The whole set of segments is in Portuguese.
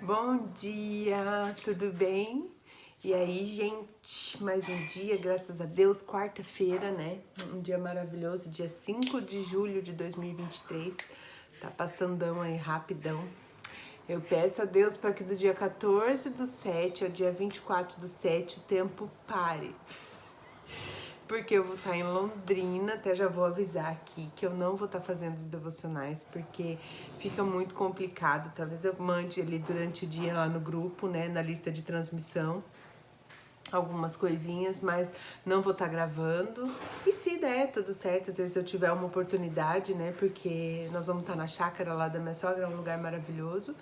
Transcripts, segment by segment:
Bom dia, tudo bem? E aí, gente, mais um dia, graças a Deus, quarta-feira, né? Um dia maravilhoso, dia 5 de julho de 2023. Tá passandão aí, rapidão. Eu peço a Deus para que do dia 14/7 ao dia 24/7 o tempo pare. Porque eu vou estar em Londrina, até já vou avisar aqui que eu não vou estar fazendo os devocionais, porque fica muito complicado. Talvez eu mande ali durante o dia lá no grupo, né, na lista de transmissão, algumas coisinhas, mas não vou estar gravando. E se der tudo certo, às vezes eu tiver uma oportunidade, né, porque nós vamos estar na chácara lá da minha sogra, é um lugar maravilhoso.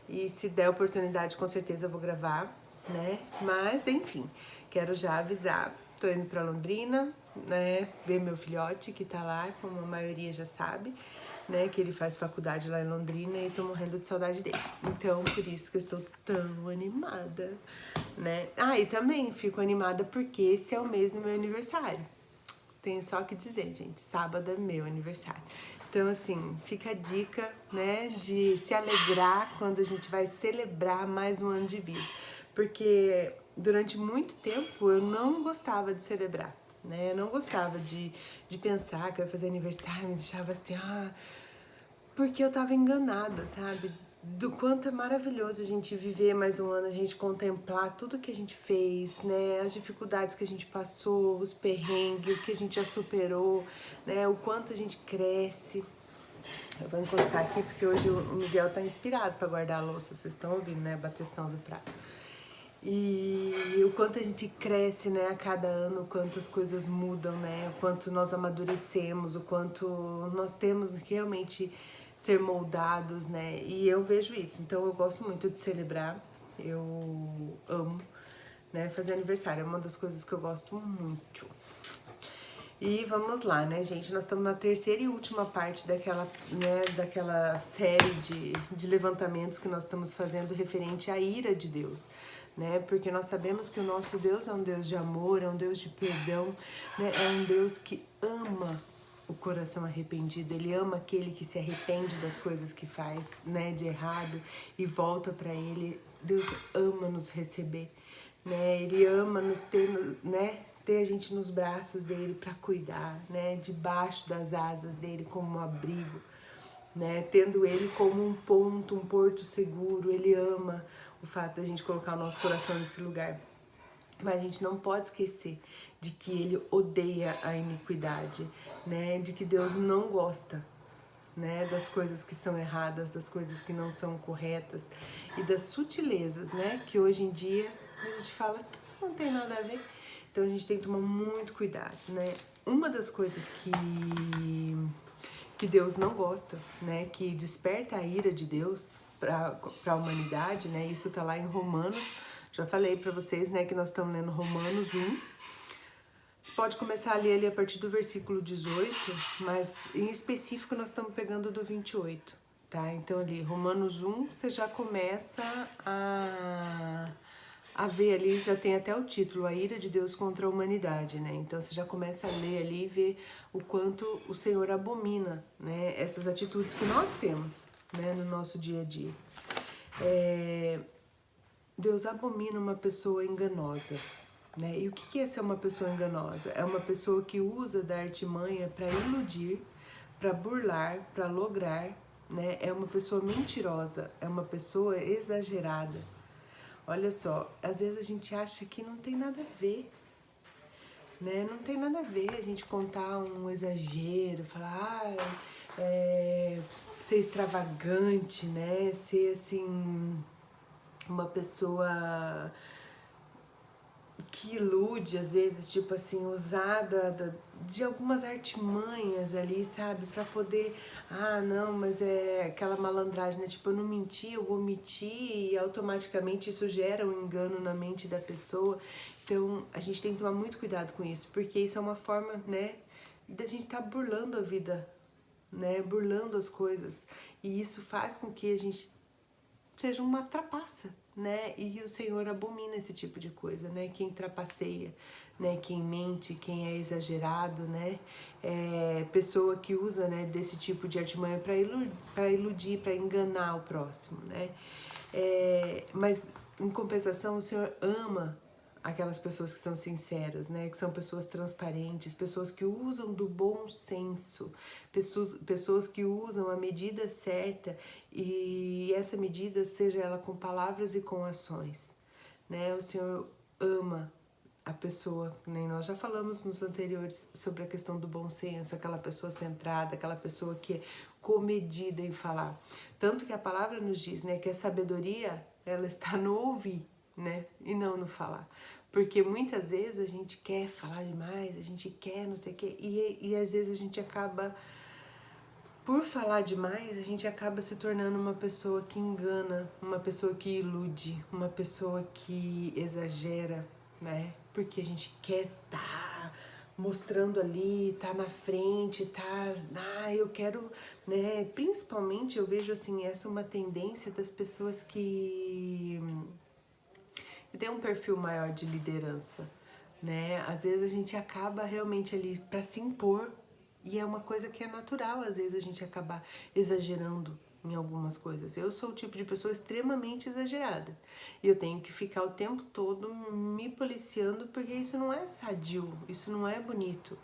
E se der oportunidade, com certeza eu vou gravar, né? Mas, enfim, quero já avisar. Tô indo pra Londrina, né? Ver meu filhote que tá lá, como a maioria já sabe, né? Que ele faz faculdade lá em Londrina e tô morrendo de saudade dele. Então, por isso que eu estou tão animada, né? Ah, e também fico animada porque esse é o mês do meu aniversário. Tenho só que dizer, gente, sábado é meu aniversário. Então, assim, fica a dica, né, de se alegrar quando a gente vai celebrar mais um ano de vida. Porque durante muito tempo eu não gostava de celebrar, né? Eu não gostava de pensar que eu ia fazer aniversário, me deixava assim, porque eu tava enganada, sabe? Do quanto é maravilhoso a gente viver mais um ano, a gente contemplar tudo que a gente fez, né? As dificuldades que a gente passou, os perrengues, o que a gente já superou, né? O quanto a gente cresce. Eu vou encostar aqui porque hoje o Miguel tá inspirado para guardar a louça, vocês estão ouvindo, né? A bateção do prato. E o quanto a gente cresce, né, a cada ano, o quanto as coisas mudam, né, o quanto nós amadurecemos, o quanto nós temos que realmente ser moldados, né, e eu vejo isso. Então eu gosto muito de celebrar, eu amo, né, fazer aniversário, é uma das coisas que eu gosto muito. E vamos lá, né, gente? Nós estamos na terceira e última parte daquela, né, daquela série de levantamentos que nós estamos fazendo referente à ira de Deus, né? Porque nós sabemos que o nosso Deus é um Deus de amor, é um Deus de perdão, né? É um Deus que ama o coração arrependido, ele ama aquele que se arrepende das coisas que faz, né, de errado e volta para ele. Deus ama nos receber, né? Ele ama nos ter, né? Ter a gente nos braços dele para cuidar, né? Debaixo das asas dele como um abrigo, né? Tendo ele como um ponto, um porto seguro. Ele ama o fato da gente colocar o nosso coração nesse lugar. Mas a gente não pode esquecer de que ele odeia a iniquidade, né? De que Deus não gosta, né, das coisas que são erradas, das coisas que não são corretas e das sutilezas, né, que hoje em dia a gente fala não tem nada a ver. Então a gente tem que tomar muito cuidado, né? Uma das coisas que Deus não gosta, né, que desperta a ira de Deus para a humanidade, né? Isso tá lá em Romanos. Já falei para vocês, né, que nós estamos lendo Romanos 1. Pode começar a ler ali a partir do versículo 18, mas em específico nós estamos pegando do 28, tá? Então ali, Romanos 1, você já começa a ver ali, já tem até o título, a ira de Deus contra a humanidade, né? Então você já começa a ler ali e ver o quanto o Senhor abomina, né? Essas atitudes que nós temos, né? No nosso dia a dia. Deus abomina uma pessoa enganosa, né? E o que é ser uma pessoa enganosa? É uma pessoa que usa da artimanha para iludir, para burlar, para lograr, né? É uma pessoa mentirosa, é uma pessoa exagerada. Olha só, às vezes a gente acha que não tem nada a ver, né? Não tem nada a ver a gente contar um exagero, falar, ser extravagante, né? Ser assim, uma pessoa que ilude, às vezes, tipo assim, usada de algumas artimanhas ali, sabe? Pra poder, não, mas é aquela malandragem, né? Tipo, eu não menti, eu omiti e automaticamente isso gera um engano na mente da pessoa. Então, a gente tem que tomar muito cuidado com isso, porque isso é uma forma, né, da gente tá burlando a vida, né? Burlando as coisas. E isso faz com que a gente seja uma trapaça, né? E o Senhor abomina esse tipo de coisa, né? Quem trapaceia, né? Quem mente, quem é exagerado, né? Pessoa que usa, né, desse tipo de artimanha para iludir, para enganar o próximo, né? Mas em compensação, o Senhor ama aquelas pessoas que são sinceras, né? Que são pessoas transparentes, pessoas que usam do bom senso, pessoas que usam a medida certa e essa medida seja ela com palavras e com ações, né? O Senhor ama a pessoa, nem nós já falamos nos anteriores sobre a questão do bom senso, aquela pessoa centrada, aquela pessoa que é comedida em falar. Tanto que a palavra nos diz, né, que a sabedoria, ela está no ouvir, né, e não no falar. Porque muitas vezes a gente quer falar demais, a gente quer não sei o quê, e às vezes a gente acaba, por falar demais, a gente acaba se tornando uma pessoa que engana, uma pessoa que ilude, uma pessoa que exagera, né? Porque a gente quer mostrando ali, tá na frente, eu quero, né? Principalmente eu vejo assim, essa é uma tendência das pessoas que tem um perfil maior de liderança, né? Às vezes a gente acaba realmente ali para se impor e é uma coisa que é natural, às vezes a gente acabar exagerando em algumas coisas. Eu sou o tipo de pessoa extremamente exagerada e eu tenho que ficar o tempo todo me policiando porque isso não é sadio, isso não é bonito,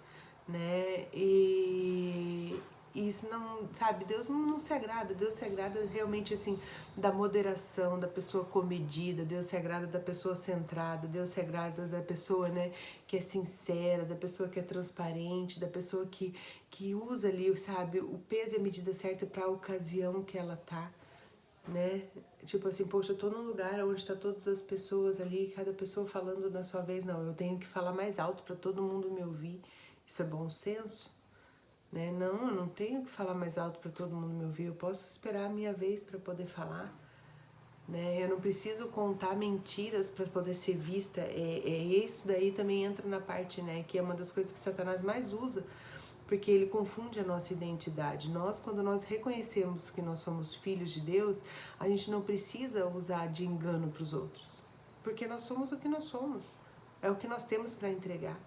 né? E isso não, sabe, Deus não se agrada, Deus se agrada realmente assim da moderação, da pessoa comedida, Deus se agrada da pessoa centrada, Deus se agrada da pessoa, né, que é sincera, da pessoa que é transparente, da pessoa que usa ali, sabe, o peso e a medida certa para a ocasião que ela tá, né? Tipo assim, poxa, eu tô num lugar onde tá todas as pessoas ali, cada pessoa falando na sua vez, não, eu tenho que falar mais alto para todo mundo me ouvir. Isso é bom senso? Né? Não, eu não tenho que falar mais alto para todo mundo me ouvir, eu posso esperar a minha vez para poder falar, né? Eu não preciso contar mentiras para poder ser vista, isso daí também entra na parte, né, que é uma das coisas que Satanás mais usa, porque ele confunde a nossa identidade. Nós, quando nós reconhecemos que nós somos filhos de Deus, a gente não precisa usar de engano para os outros, porque nós somos o que nós somos, é o que nós temos para entregar.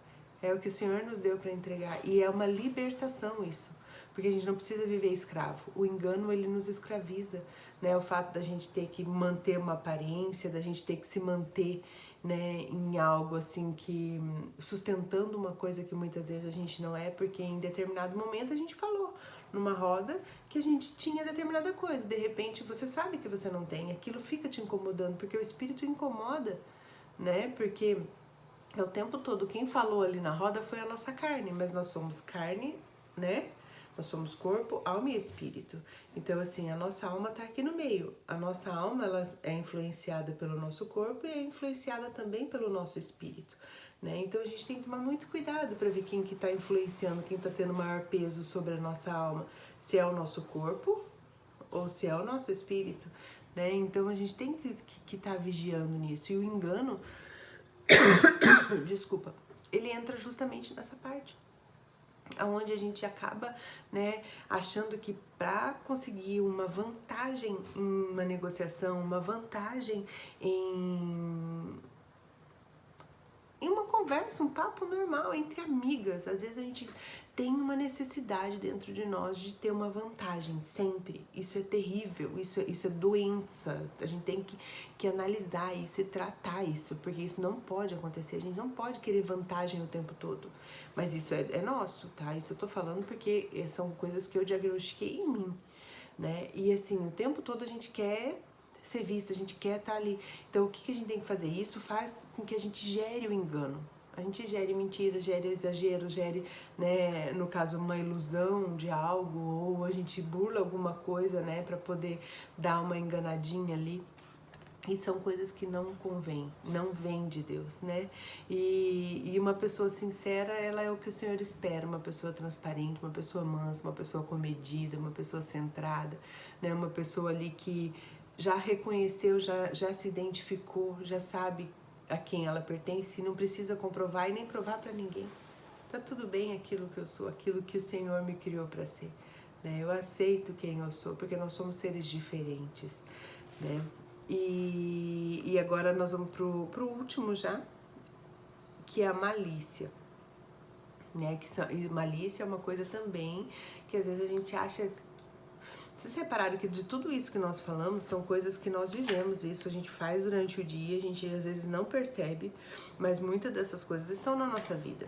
É o que o Senhor nos deu para entregar. E é uma libertação isso. Porque a gente não precisa viver escravo. O engano, ele nos escraviza, né? O fato da gente ter que manter uma aparência, da gente ter que se manter, né, em algo assim que... sustentando uma coisa que muitas vezes a gente não é, porque em determinado momento a gente falou numa roda que a gente tinha determinada coisa. De repente você sabe que você não tem. Aquilo fica te incomodando, porque o Espírito incomoda, né? Porque... o tempo todo, quem falou ali na roda foi a nossa carne, mas nós somos carne, né? Nós somos corpo, alma e espírito. Então, assim, a nossa alma tá aqui no meio. A nossa alma, ela é influenciada pelo nosso corpo e é influenciada também pelo nosso espírito, né? Então, a gente tem que tomar muito cuidado para ver quem que tá influenciando, quem tá tendo maior peso sobre a nossa alma. Se é o nosso corpo ou se é o nosso espírito, né? Então, a gente tem que tá vigiando nisso. E o engano... desculpa, ele entra justamente nessa parte, onde a gente acaba, né, achando que para conseguir uma vantagem em uma negociação, uma vantagem em uma conversa, um papo normal entre amigas, às vezes a gente tem uma necessidade dentro de nós de ter uma vantagem, sempre. Isso é terrível, isso é doença. A gente tem que analisar isso e tratar isso, porque isso não pode acontecer. A gente não pode querer vantagem o tempo todo. Mas isso é nosso, tá? Isso eu tô falando porque são coisas que eu diagnostiquei em mim, né? E assim, o tempo todo a gente quer ser visto, a gente quer estar ali. Então, o que a gente tem que fazer? Isso faz com que a gente gere o engano. A gente gere mentira, gere exagero, gere, né, no caso, uma ilusão de algo, ou a gente burla alguma coisa, né, para poder dar uma enganadinha ali. E são coisas que não convém, não vêm de Deus, né? E uma pessoa sincera, ela é o que o Senhor espera, uma pessoa transparente, uma pessoa mansa, uma pessoa comedida, uma pessoa centrada, né? Uma pessoa ali que já reconheceu, já se identificou, já sabe a quem ela pertence e não precisa comprovar e nem provar para ninguém. Tá tudo bem aquilo que eu sou, aquilo que o Senhor me criou para ser, né? Eu aceito quem eu sou, porque nós somos seres diferentes. né? E agora nós vamos pro último já, que é a malícia, né? E malícia é uma coisa também que às vezes a gente acha. Vocês repararam que de tudo isso que nós falamos são coisas que nós vivemos, isso a gente faz durante o dia, a gente às vezes não percebe, mas muitas dessas coisas estão na nossa vida,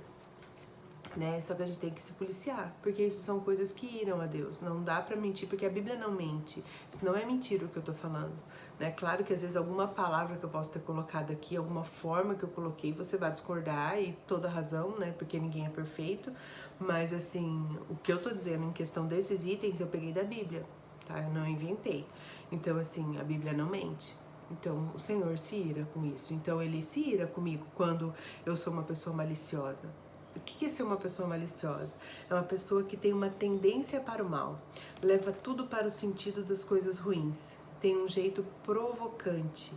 né? Só que a gente tem que se policiar, porque isso são coisas que iram a Deus. Não dá pra mentir, porque a Bíblia não mente. Isso não é mentira o que eu tô falando, né? Claro que às vezes alguma palavra que eu posso ter colocado aqui, alguma forma que eu coloquei, você vai discordar e toda razão, né? Porque ninguém é perfeito. Mas assim, o que eu tô dizendo em questão desses itens, eu peguei da Bíblia, tá? Eu não inventei. Então assim, a Bíblia não mente. Então o Senhor se ira com isso. Então Ele se ira comigo quando eu sou uma pessoa maliciosa. O que é ser uma pessoa maliciosa? É uma pessoa que tem uma tendência para o mal, leva tudo para o sentido das coisas ruins, tem um jeito provocante,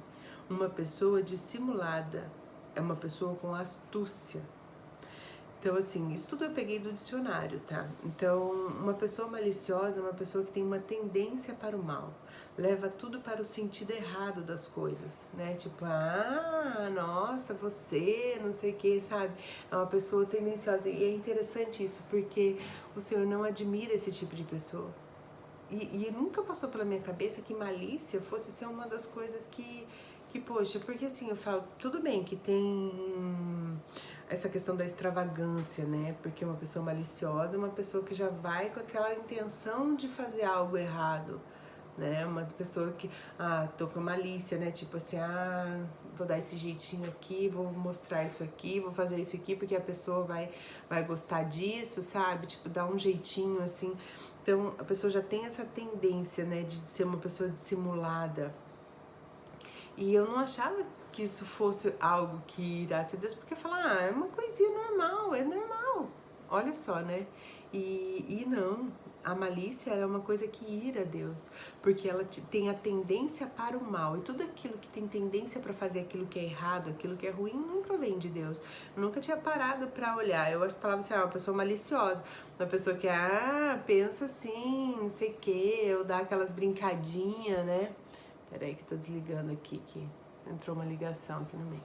uma pessoa dissimulada, é uma pessoa com astúcia. Então, assim, isso tudo eu peguei do dicionário, tá? Então, uma pessoa maliciosa é uma pessoa que tem uma tendência para o mal, leva tudo para o sentido errado das coisas, né? Tipo, nossa, você, não sei o que, sabe? É uma pessoa tendenciosa. E é interessante isso, porque o Senhor não admira esse tipo de pessoa. E nunca passou pela minha cabeça que malícia fosse ser uma das coisas que, poxa, porque assim, eu falo, tudo bem que tem essa questão da extravagância, né? Porque uma pessoa maliciosa é uma pessoa que já vai com aquela intenção de fazer algo errado, né? Uma pessoa que, tô com malícia, né? Tipo assim, vou dar esse jeitinho aqui, vou mostrar isso aqui, vou fazer isso aqui, porque a pessoa vai gostar disso, sabe? Tipo, dar um jeitinho assim. Então, a pessoa já tem essa tendência, né, de ser uma pessoa dissimulada. E eu não achava que isso fosse algo que irasse a Deus, porque eu falava, é uma coisinha normal, é normal. Olha só, né? E não, a malícia é uma coisa que ira a Deus, porque ela tem a tendência para o mal. E tudo aquilo que tem tendência para fazer aquilo que é errado, aquilo que é ruim, não provém de Deus. Eu nunca tinha parado para olhar. Eu falava assim, uma pessoa maliciosa, uma pessoa que, pensa assim, não sei o quê, ou dá aquelas brincadinhas, né? Peraí que eu tô desligando aqui, que entrou uma ligação aqui no meio.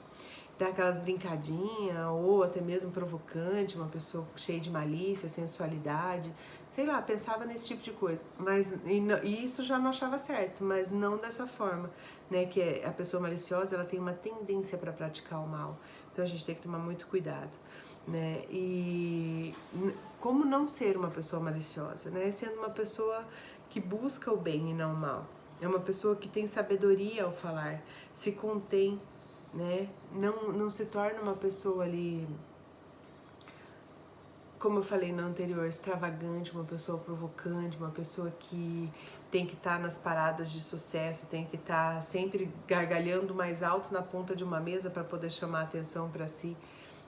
Dá aquelas brincadinhas, ou até mesmo provocante, uma pessoa cheia de malícia, sensualidade, sei lá, pensava nesse tipo de coisa. Mas, e isso já não achava certo, mas não dessa forma, né? Que a pessoa maliciosa, ela tem uma tendência para praticar o mal. Então a gente tem que tomar muito cuidado, né? E como não ser uma pessoa maliciosa, né? Sendo uma pessoa que busca o bem e não o mal. É uma pessoa que tem sabedoria ao falar, se contém, né? Não se torna uma pessoa ali, como eu falei no anterior, extravagante, uma pessoa provocante, uma pessoa que tem que estar nas paradas de sucesso, tem que estar sempre gargalhando mais alto na ponta de uma mesa para poder chamar a atenção para si,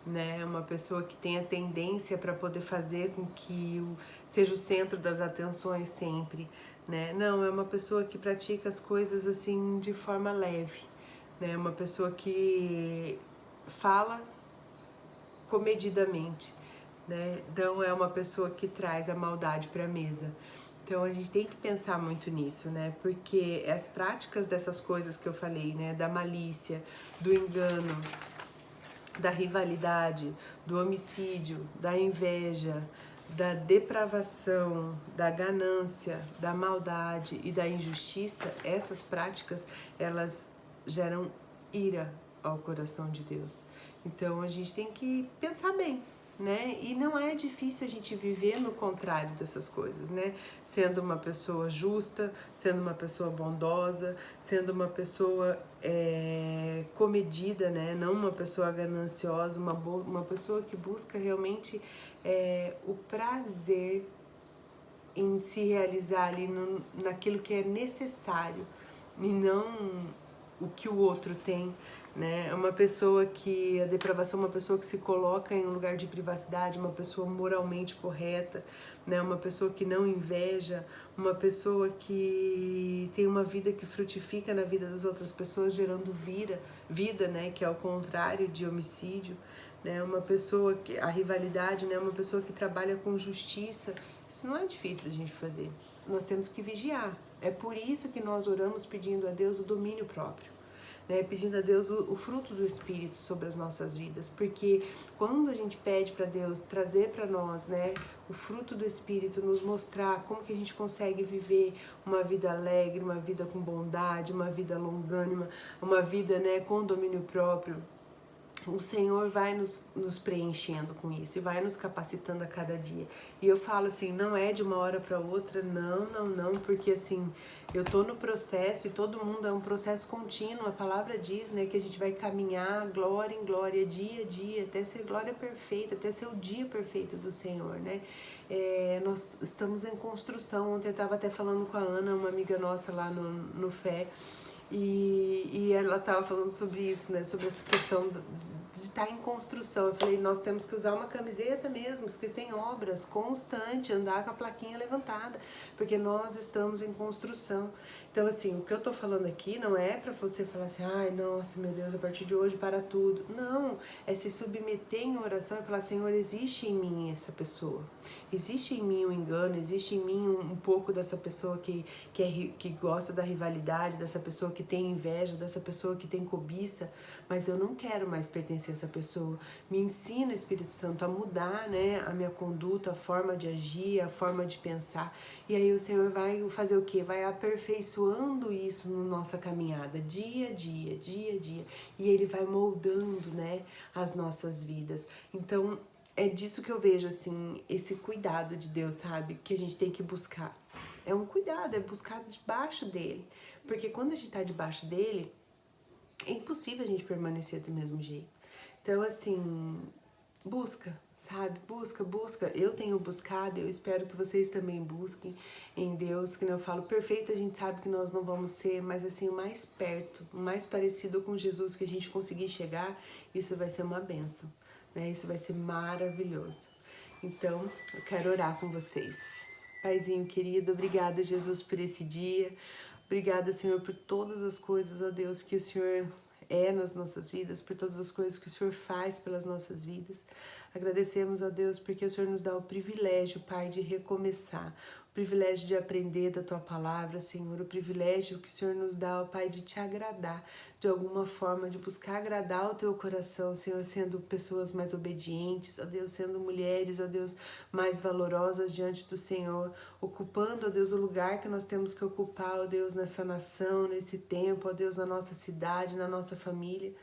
né? Uma pessoa que tem a tendência para poder fazer com que seja o centro das atenções sempre, né? Não, é uma pessoa que pratica as coisas assim de forma leve, né? Uma pessoa que fala comedidamente, né? Não é uma pessoa que traz a maldade para a mesa. Então a gente tem que pensar muito nisso, né? Porque as práticas dessas coisas que eu falei, né? Da malícia, do engano, da rivalidade, do homicídio, da inveja, da depravação, da ganância, da maldade e da injustiça, essas práticas, elas geram ira ao coração de Deus. Então a gente tem que pensar bem, né? E não é difícil a gente viver no contrário dessas coisas, né? Sendo uma pessoa justa, sendo uma pessoa bondosa, sendo uma pessoa comedida, né? Não uma pessoa gananciosa, uma pessoa que busca realmente o prazer em se realizar ali naquilo que é necessário e não o que o outro tem, né? Uma pessoa que a depravação é uma pessoa que se coloca em um lugar de privacidade, uma pessoa moralmente correta, né? Uma pessoa que não inveja, uma pessoa que tem uma vida que frutifica na vida das outras pessoas, gerando vida, né? Que é o contrário de homicídio, né? Uma pessoa que a rivalidade, né? Uma pessoa que trabalha com justiça. Isso não é difícil da gente fazer. Nós temos que vigiar, É por isso que nós oramos pedindo a Deus o domínio próprio, né? Pedindo a Deus o fruto do Espírito sobre as nossas vidas, porque quando a gente pede para Deus trazer para nós, né, o fruto do Espírito, nos mostrar como que a gente consegue viver uma vida alegre, uma vida com bondade, uma vida longânima, uma vida, né, com domínio próprio, o Senhor vai nos preenchendo com isso e vai nos capacitando a cada dia. E eu falo assim, não é de uma hora para outra, não, porque assim, eu tô no processo e todo mundo é um processo contínuo. A palavra diz, né, que a gente vai caminhar glória em glória, dia a dia, até ser glória perfeita, até ser o dia perfeito do Senhor, né? Nós estamos em construção. Ontem eu estava até falando com a Ana, uma amiga nossa lá no Fé, e ela estava falando sobre isso, né? Sobre essa questão de estar em construção. Eu falei, nós temos que usar uma camiseta mesmo, escrita em obras, constante, andar com a plaquinha levantada, porque nós estamos em construção. Então, assim, o que eu tô falando aqui não é para você falar assim, ai, nossa, meu Deus, a partir de hoje para tudo. Não, é se submeter em oração e falar, Senhor, existe em mim essa pessoa. Existe em mim um engano, existe em mim um pouco dessa pessoa que gosta da rivalidade, dessa pessoa que tem inveja, dessa pessoa que tem cobiça, mas eu não quero mais pertencer a essa pessoa. Me ensina, Espírito Santo, a mudar, né, a minha conduta, a forma de agir, a forma de pensar. E aí o Senhor vai fazer o quê? Vai aperfeiçoando isso na nossa caminhada, dia a dia, dia a dia. E Ele vai moldando, né, as nossas vidas. Então, é disso que eu vejo, assim, esse cuidado de Deus, sabe? Que a gente tem que buscar. É um cuidado, é buscar debaixo dele. Porque quando a gente tá debaixo dele, é impossível a gente permanecer do mesmo jeito. Então, assim, busca, sabe? Busca. Eu tenho buscado, eu espero que vocês também busquem em Deus. Que eu falo, perfeito a gente sabe que nós não vamos ser, mas assim, o mais perto, o mais parecido com Jesus que a gente conseguir chegar, isso vai ser uma bênção, né? Isso vai ser maravilhoso. Então, eu quero orar com vocês. Paizinho querido, obrigada, Jesus, por esse dia. Obrigada, Senhor, por todas as coisas, ó Deus, que o Senhor é nas nossas vidas, por todas as coisas que o Senhor faz pelas nossas vidas. Agradecemos, ó Deus, porque o Senhor nos dá o privilégio, Pai, de recomeçar, o privilégio de aprender da Tua Palavra, Senhor, o privilégio que o Senhor nos dá, ó Pai, de Te agradar, de alguma forma, de buscar agradar o Teu coração, Senhor, sendo pessoas mais obedientes, ó Deus, sendo mulheres, ó Deus, mais valorosas diante do Senhor, ocupando, ó Deus, o lugar que nós temos que ocupar, ó Deus, nessa nação, nesse tempo, ó Deus, na nossa cidade, na nossa família.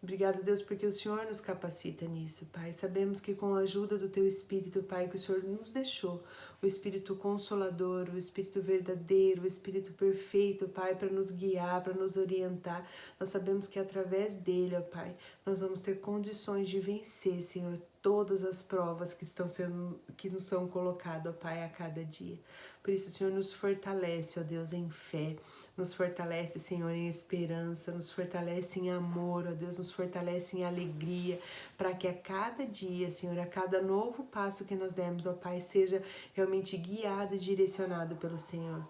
Obrigada, Deus, porque o Senhor nos capacita nisso, Pai. Sabemos que com a ajuda do Teu Espírito, Pai, que o Senhor nos deixou, o Espírito Consolador, o Espírito verdadeiro, o Espírito perfeito, Pai, para nos guiar, para nos orientar. Nós sabemos que através dele, ó Pai, nós vamos ter condições de vencer, Senhor, todas as provas que nos são colocadas, ó Pai, a cada dia. Por isso, o Senhor nos fortalece, ó Deus, em fé. Nos fortalece, Senhor, em esperança, nos fortalece em amor, ó Deus, nos fortalece em alegria, para que a cada dia, Senhor, a cada novo passo que nós demos, ó Pai, seja realmente guiado e direcionado pelo Senhor.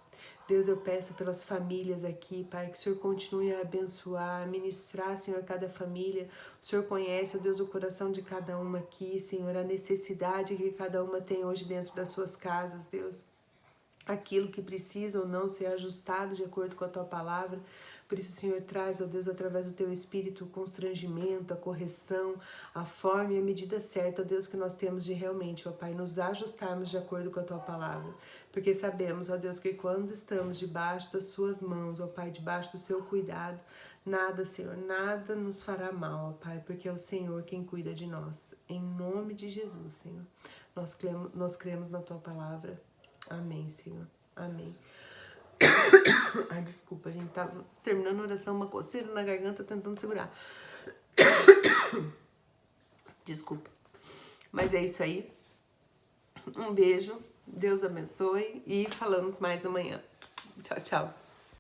Deus, eu peço pelas famílias aqui, Pai, que o Senhor continue a abençoar, a ministrar, Senhor, cada família. O Senhor conhece, ó Deus, o coração de cada uma aqui, Senhor, a necessidade que cada uma tem hoje dentro das suas casas, Deus. Aquilo que precisa ou não ser ajustado de acordo com a Tua Palavra. Por isso, Senhor, traz, ó Deus, através do Teu Espírito, o constrangimento, a correção, a forma e a medida certa, ó Deus, que nós temos de realmente, ó Pai, nos ajustarmos de acordo com a Tua Palavra. Porque sabemos, ó Deus, que quando estamos debaixo das Suas mãos, ó Pai, debaixo do Seu cuidado, nada, Senhor, nada nos fará mal, ó Pai, porque é o Senhor quem cuida de nós. Em nome de Jesus, Senhor, nós cremos na Tua Palavra. Amém, Senhor. Amém. Ai, desculpa, a gente tava terminando a oração, uma coceira na garganta, tentando segurar. Desculpa. Mas é isso aí. Um beijo. Deus abençoe. E falamos mais amanhã. Tchau, tchau.